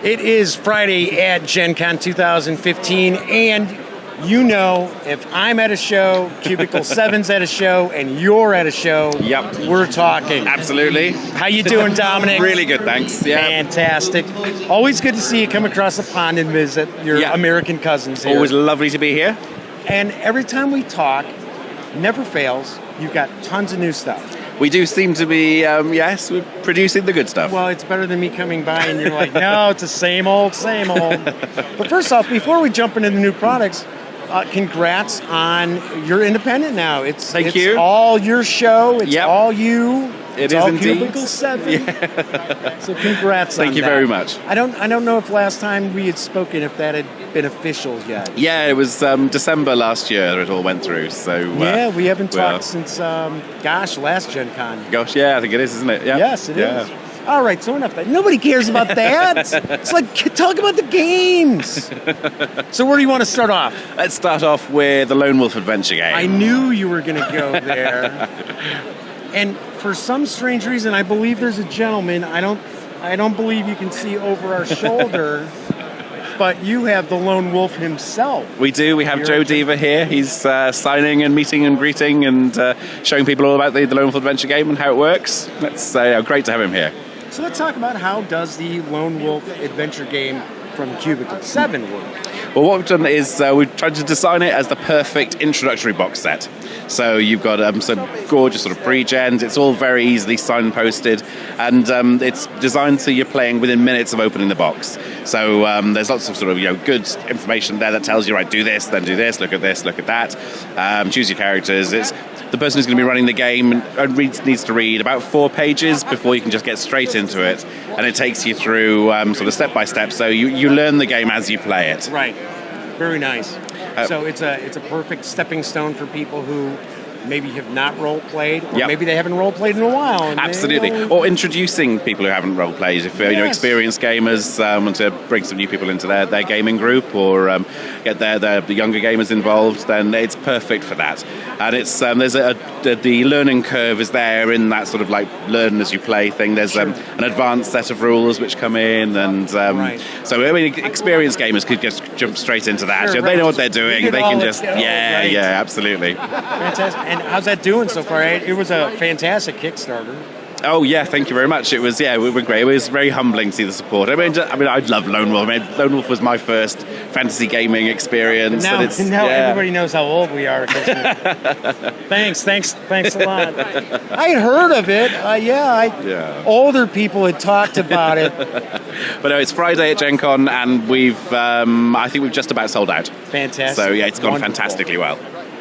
It is Friday at Gen Con 2015, and you know, if I'm at a show, Cubicle 7's at a show, and you're at a show, we're talking. Absolutely. How you doing, Dominic? Really good, thanks. Yeah. Fantastic. Always good to see you come across the pond and visit your American cousins here. Always lovely to be here. And every time we talk, never fails, you've got tons of new stuff. We do seem to be, we're producing the good stuff. Well, it's better than me coming by and you're like, no, it's the same old, same old. But first off, before we jump into the new products, congrats on you're independent now. It's you. All your show. It's all you. It it's is all indeed. Cubicle 7. Yeah. So congrats on that. Thank you very much. I don't know if last time we had spoken, if that had been official yet. Yeah, it was December last year it all went through. So we haven't talked since, last Gen Con. Gosh, yeah, I think it is, isn't it? Yeah. Yes, it is. All right, so enough of that. Nobody cares about that. It's like, talk about the games. So where do you want to start off? Let's start off with the Lone Wolf adventure game. I knew you were going to go there. And for some strange reason, I believe there's a gentleman. I don't believe you can see over our shoulder, but you have the Lone Wolf himself. We do. We have Joe Diva here. He's signing and meeting and greeting and showing people all about the Lone Wolf adventure game and how it works. It's great to have him here. So let's talk about how does the Lone Wolf adventure game from Cubicle 7 work? Well, what we've done is we've tried to design it as the perfect introductory box set. So you've got some gorgeous sort of pre-gens. It's all very easily signposted, and it's designed so you're playing within minutes of opening the box. So there's lots of sort of good information there that tells you, right, do this, then do this, look at this, look at that. Choose your characters. It's the person who's going to be running the game needs to read about 4 pages before you can just get straight into it, and it takes you through sort of step by step. So you learn the game as you play it. Right. Very nice. So it's a perfect stepping stone for people who maybe have not role-played, or maybe they haven't role-played in a while. Absolutely. Or introducing people who haven't role-played. If experienced gamers want to bring some new people into their gaming group, or get the younger gamers involved, then it's perfect for that. And it's the learning curve is there in that sort of like learn as you play thing. There's an advanced set of rules which come in, and so I mean, experienced gamers could just jump straight into that. Sure, they know what they're doing. They can just absolutely. Fantastic. And how's that doing so far? It was a fantastic Kickstarter. Oh yeah, thank you very much. It was we were great. It was very humbling to see the support. I mean, I love Lone Wolf. I mean, Lone Wolf was my first fantasy gaming experience. Now everybody knows how old we are. Thanks a lot. I had heard of it. Older people had talked about it. But no, it's Friday at Gen Con, and I think we've just about sold out. Fantastic. So it's gone fantastically well.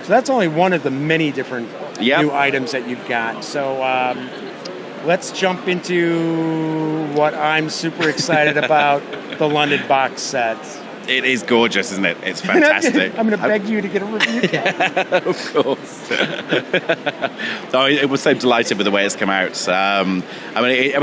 So that's only one of the many different new items that you've got. So let's jump into what I'm super excited about, the London box set. It is gorgeous, isn't it? It's fantastic. I'm going to beg you to get a review. Yeah, of course. I was so delighted with the way it's come out. I mean,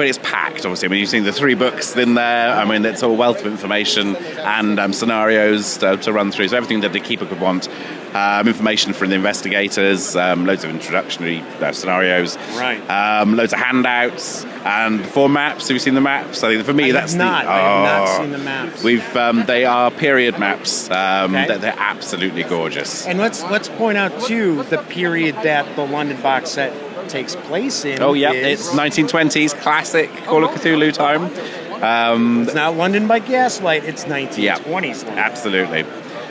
it's packed, obviously. I mean, you've seen the 3 books in there. I mean, it's a wealth of information and scenarios to run through. So everything that the keeper could want. Information from the investigators, loads of introductory scenarios, loads of handouts, and 4 maps. Have you seen the maps? I think for me, I have not seen the maps. They are period maps. They're absolutely gorgeous. And let's point out too the period that the London box set takes place in. Oh yeah, it's 1920s classic Call of Cthulhu time. It's not London by Gaslight. It's 1920s. Yeah, absolutely.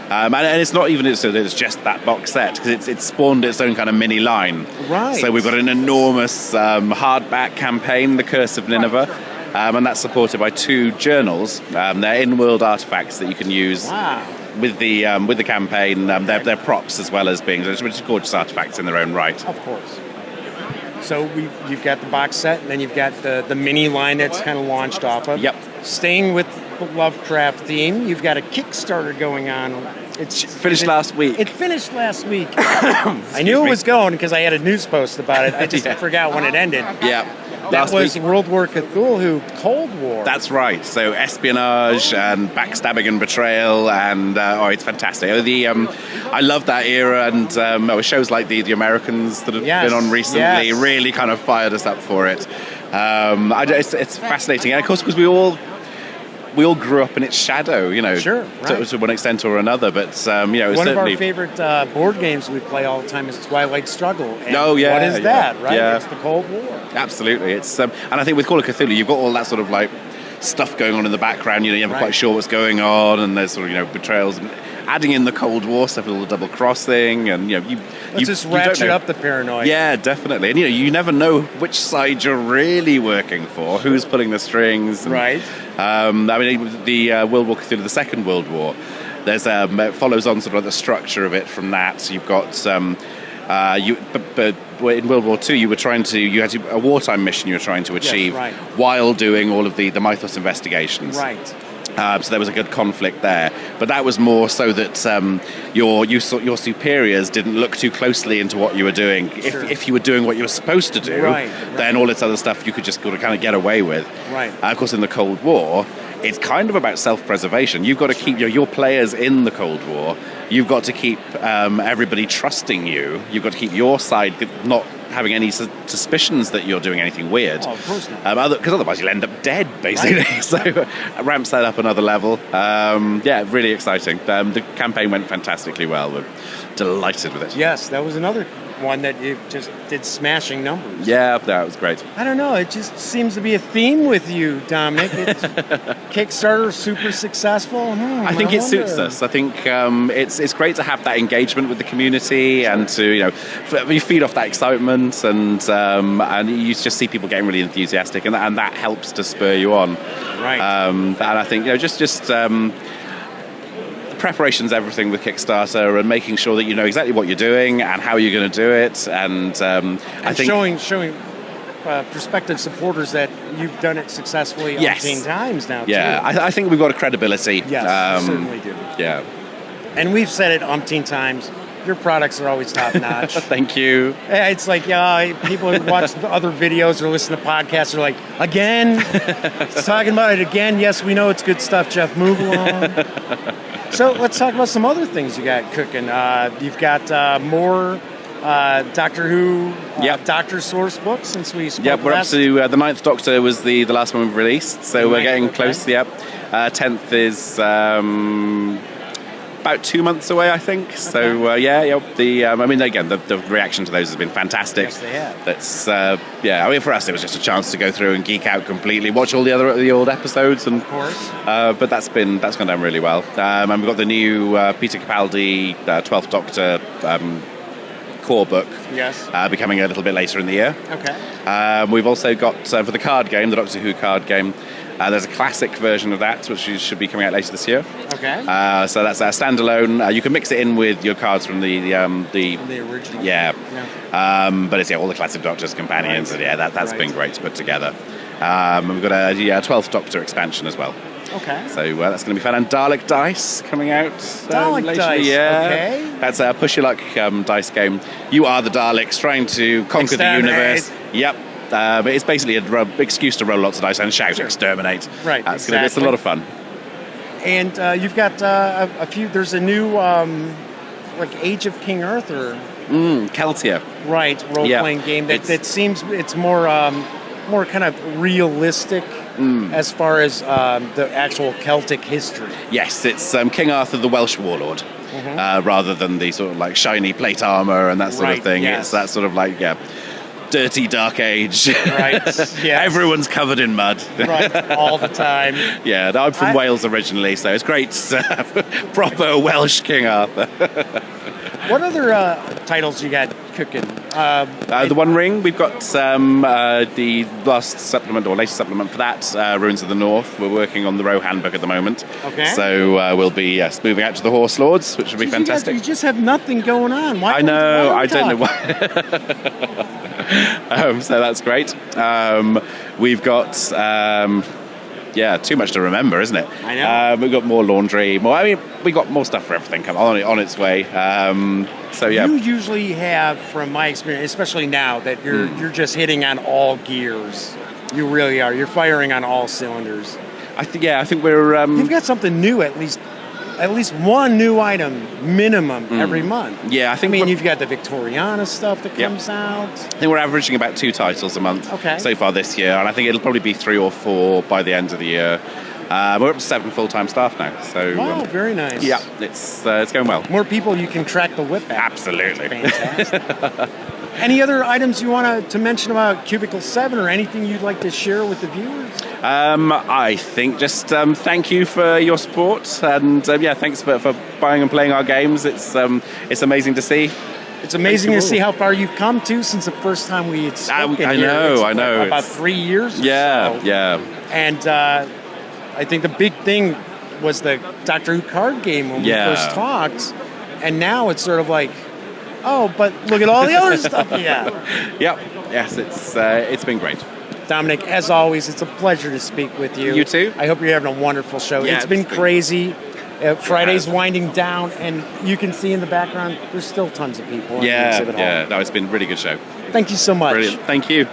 And it's not even it's just that box set, because it's spawned its own kind of mini line. Right. So we've got an enormous hardback campaign, the Curse of Nineveh, and that's supported by 2 journals. They're in-world artifacts that you can use with the campaign. They're props as well as being which are gorgeous artifacts in their own right. Of course. So you've got the box set, and then you've got the mini line that's kind of launched off of. Yep. Staying with the Lovecraft theme, you've got a Kickstarter going on. It's finished last week. It finished last week. I knew it was going because I had a news post about it. I just forgot when it ended. Yeah. That was World War Cthulhu, Cold War. That's right. So espionage and backstabbing and betrayal, and it's fantastic. I love that era, and shows like the Americans that have been on recently really kind of fired us up for it. It's fascinating, and of course, because we all grew up in its shadow, Sure, right. to one extent or another. But one of our favorite board games we play all the time is Twilight Struggle. And what is that, right? Yeah. It's the Cold War. Absolutely. It's and I think with Call of Cthulhu, you've got all that sort of like stuff going on in the background. You're never quite sure what's going on, and there's sort of betrayals. And adding in the Cold War stuff with all the double crossing, and you just ratchet up the paranoia. Yeah, definitely. And you never know which side you're really working for, who's pulling the strings. Right. I mean, the World War Cthulhu, the Second World War. There's it follows on sort of the structure of it from that. So you've got but in World War II, you had a wartime mission you were trying to achieve while doing all of the Mythos investigations. Right. So there was a good conflict there, but that was more so that your superiors didn't look too closely into what you were doing. Sure. If you were doing what you were supposed to do, then all this other stuff you could just kind of get away with. Right. Of course, in the Cold War, it's kind of about self-preservation. You've got to keep your players in the Cold War. You've got to keep everybody trusting you. You've got to keep your side not having any suspicions that you're doing anything weird. Oh, of course not. Because otherwise you'll end up dead, basically. Right. So it ramps that up another level. Really exciting. The campaign went fantastically well. We're delighted with it. Yes, that was another one that you just did smashing numbers. Yeah, that was great. I don't know. It just seems to be a theme with you, Dominic. It's Kickstarter super successful. I think it suits us. I think it's great to have that engagement with the community and to you feed off that excitement and you just see people getting really enthusiastic and that helps to spur you on. Right. And I think preparation's everything with Kickstarter and making sure that you know exactly what you're doing and how you're going to do it and I think showing prospective supporters that you've done it successfully 18 times now. Yeah, I think we've got a credibility. Yes, we certainly do. Yeah. And we've said it umpteen times. Your products are always top notch. Thank you. It's like, people who watch the other videos or listen to podcasts are like, again? He's talking about it again? Yes, we know it's good stuff, Jeff. Move along. So let's talk about some other things you got cooking. You've got more Doctor Who, Doctor Source books since we spoke. Yep, we're up to the Ninth Doctor was the last one we've released, so we're getting close. Yep, 10th is about 2 months away, I think. Okay. So the reaction to those has been fantastic. Yes, they have. That's for us it was just a chance to go through and geek out completely, watch all the old episodes, and of course. But that's gone down really well. And we've got the new Peter Capaldi 12th Doctor core book. Yes. Becoming a little bit later in the year. Okay. We've also got for the card game, the Doctor Who card game. There's a classic version of that, which should be coming out later this year. Okay. So that's a standalone. You can mix it in with your cards from the original. Yeah. But it's all the classic Doctor's companions, and that's been great to put together. And we've got a 12th Doctor expansion as well. Okay. So that's going to be fun. And Dalek Dice coming out Dalek later Dice, in the year. okay. That's a push your luck dice game. You are the Daleks trying to conquer the universe. Yep. But it's basically an excuse to roll lots of dice and shout exterminate. Right, It's a lot of fun. And you've got a few. There's a new Age of King Arthur. Keltia. Right, role-playing game that seems it's more kind of realistic as far as the actual Celtic history. Yes, it's King Arthur the Welsh warlord. Rather than the sort of like shiny plate armor and that sort of thing. Yes. It's that sort of like dirty dark age. Right. Yes. Everyone's covered in mud. Right. All the time. Yeah. I'm from Wales originally, so it's great to have proper Welsh King Arthur. What other titles you got cooking? The One Ring. We've got the last supplement or latest supplement for that. Ruins of the North. We're working on the Rohan book at the moment. Okay. So we'll be moving out to the Horse Lords, which will be fantastic. You just have nothing going on. Why? I know. I don't know why. So that's great. We've got too much to remember, isn't it? I know. We've got more laundry. We got more stuff for everything on its way. You usually have, from my experience, especially now that you're just hitting on all gears. You really are. You're firing on all cylinders. I think we're. You've got something new at least one new item minimum every month. Yeah, I think. You've got the Victoriana stuff that comes out. I think we're averaging about 2 titles a month so far this year, and I think it'll probably be 3 or 4 by the end of the year. We're up to 7 full-time staff now. So Wow, very nice. yeah, it's going well. More people you can track the whip at. Absolutely. Fantastic. Any other items you want to mention about Cubicle 7 or anything you'd like to share with the viewers? I think just thank you for your support, and thanks for buying and playing our games. It's amazing to see. It's amazing to see how far you've come to since the first time we had spoken. I know. About 3 years. Yeah, so. yeah. And I think the big thing was the Doctor Who card game when we first talked, and now it's sort of like, oh, but look at all the other stuff you have. Yep. Yes, it's been great. Dominic, as always, it's a pleasure to speak with you. You too. I hope you're having a wonderful show. Yeah, it's been crazy. Friday's winding down, and you can see in the background there's still tons of people in the exhibit hall. Yeah. No, it's been a really good show. Thank you so much. Brilliant. Thank you.